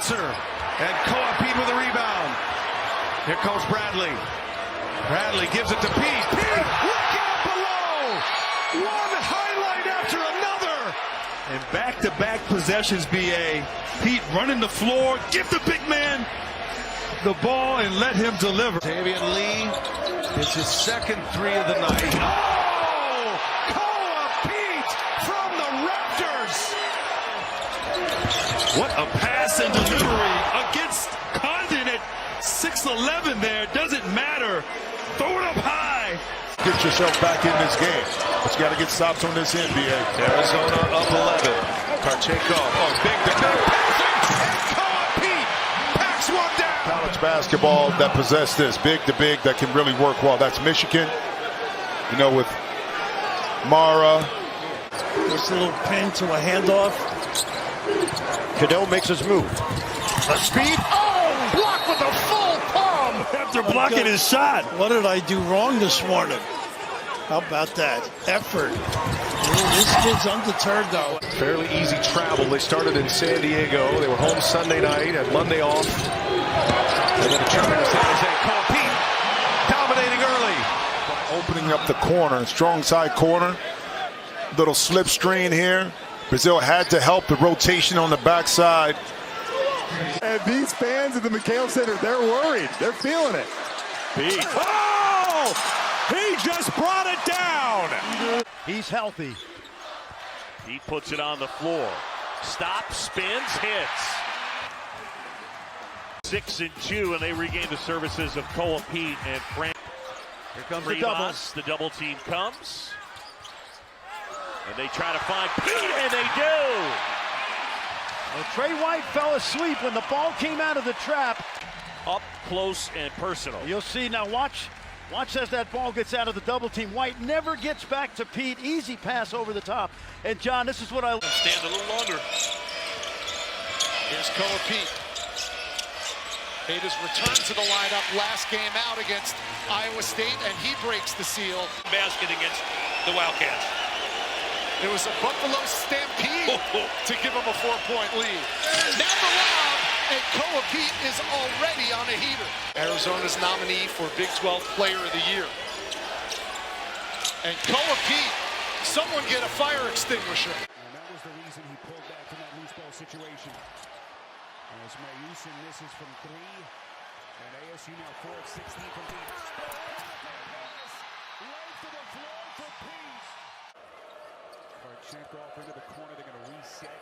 answer. And Peat with a rebound. Here comes Bradley. Bradley gives it to Peat. Peat looking up below. One highlight after another. And back-to-back possessions, B.A. Peat running the floor. Give the big man the ball and let him deliver. Tavian Lee, it's his second three of the night. Oh! Peat from the Raptors. What a pass and delivery against Condon at 6'11" there. Doesn't matter. Throw it up high. Get yourself back in this game. But you got to get stops on this NBA. Arizona up 11. Karchenkov. Oh, big passing. And Peat packs one down. College basketball that possess this big to big that can really work well. That's Michigan. You know, with Mara. This little pin to a handoff. Cadeau makes his move. A speed. Oh, blocked with a full palm. After blocking his shot. What did I do wrong this morning? How about that? Effort. This kid's undeterred, though. Fairly easy travel. They started in San Diego. They were home Sunday night, had Monday off. And then a trip to San Jose. Peat dominating early. Opening up the corner, strong side corner. Little slip screen here. Brazil had to help the rotation on the backside. And these fans at the McHale Center, they're worried. They're feeling it. Peat. Oh! He just brought it down. He's healthy. He puts it on the floor. Stops, spins, hits. 6 and 2, and they regain the services of Peat and Frank. Here comes the double. The double team comes. And they try to find Peat, and they do. Well, Trey White fell asleep when the ball came out of the trap. Up close and personal. You'll see now. Watch as that ball gets out of the double team. White never gets back to Peat. Easy pass over the top. And John, this is what I stand a little longer. Here's Peat. Made his return to the lineup last game out against Iowa State, and he breaks the seal. Basket against the Wildcats. It was a Buffalo stampede to give him a 4-point lead. Now the lob, and Peat is already on a heater. Arizona's nominee for Big 12 Player of the Year. And Peat, someone get a fire extinguisher. And that was the reason he pulled back from that loose ball situation. As Mayusin misses from 3, and ASU now 4 of 16 from deep. Right to the floor for Peat. Karchenkov into the corner. They're going to reset.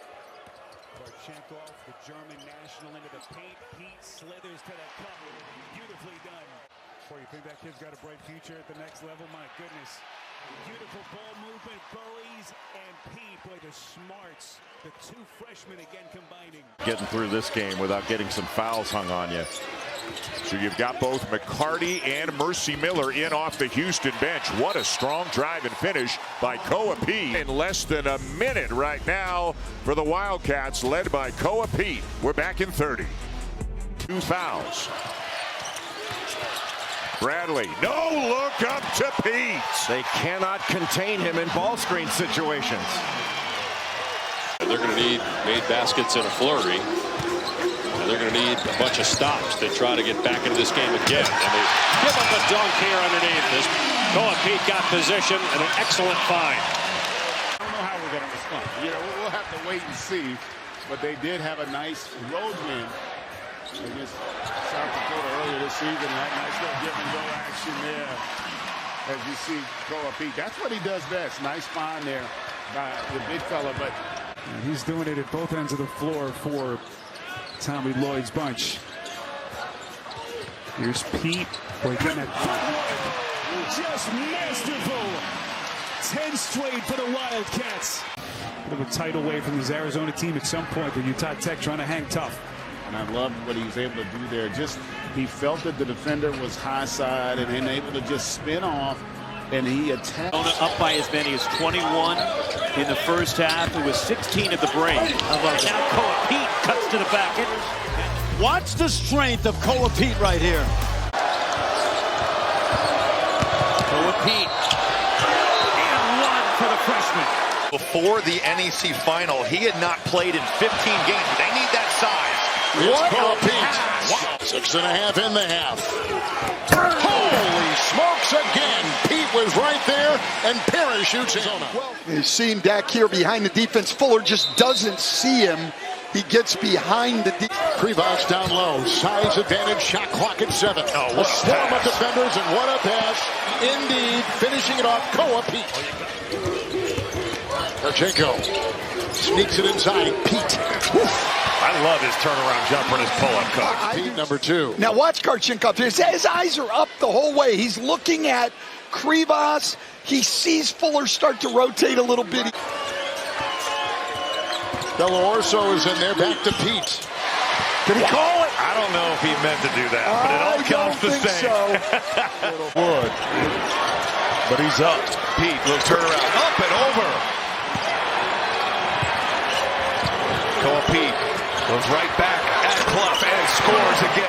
Karchenkov, the German national, into the paint. Peat slithers to the cup. Beautifully done. Boy, you think that kid's got a bright future at the next level? My goodness. Beautiful ball movement. Burries and Peat. Boy, the smarts. The two freshmen again combining. Getting through this game without getting some fouls hung on you. So you've got both McCarty and Mercy Miller in off the Houston bench. What a strong drive and finish by Peat. In less than a minute right now for the Wildcats, led by Peat. We're back in 30. 2 fouls. Bradley, no look up to Peat. They cannot contain him in ball screen situations. They're going to need made baskets in a flurry. And they're going to need a bunch of stops to try to get back into this game again. And they give up a dunk here underneath this. Peat got position and an excellent find. I don't know how we're going to respond. You know, we'll have to wait and see. But they did have a nice road win against South Dakota earlier this season. That nice little give and go action there. As you see Peat. That's what he does best. Nice find there by the big fella. But he's doing it at both ends of the floor for Tommy Lloyd's bunch. Here's Peat. Boy, getting that footwork. Just masterful. 10 straight for the Wildcats. Bit of a title away from this Arizona team at some point, but Utah Tech trying to hang tough. And I loved what he was able to do there. Just he felt that the defender was high side and then able to just spin off, and he attacked. Up by as many as 21 in the first half. It was 16 at the break. Now Peat cuts to the basket. Watch the strength of Peat right here. Peat. And one for the freshman. Before the NEC final, he had not played in 15 games. They need that size. What a Peat. 6.5 in the half. Holy smokes again. Peat was right there and parachutes in. You've seen back here behind the defense. Fuller just doesn't see him. He gets behind the defense. Krivas down low. Size advantage. Shot clock at 7. A swarm of defenders and what a pass. Indeed. Finishing it off. Koa Peat. Karchenko sneaks it inside. Peat. I love his turnaround jumper and his pull-up cut. Peat number 2. Now watch Karchenko. His eyes are up the whole way. He's looking at Krivas. He sees Fuller start to rotate a little bit. Orso is in there. Back to Peat. Did he call it? I don't know if he meant to do that, but it all counts the same. Wood. But he's up. Peat will turn around. Up and over. Koa Peat goes right back at Clough and scores again.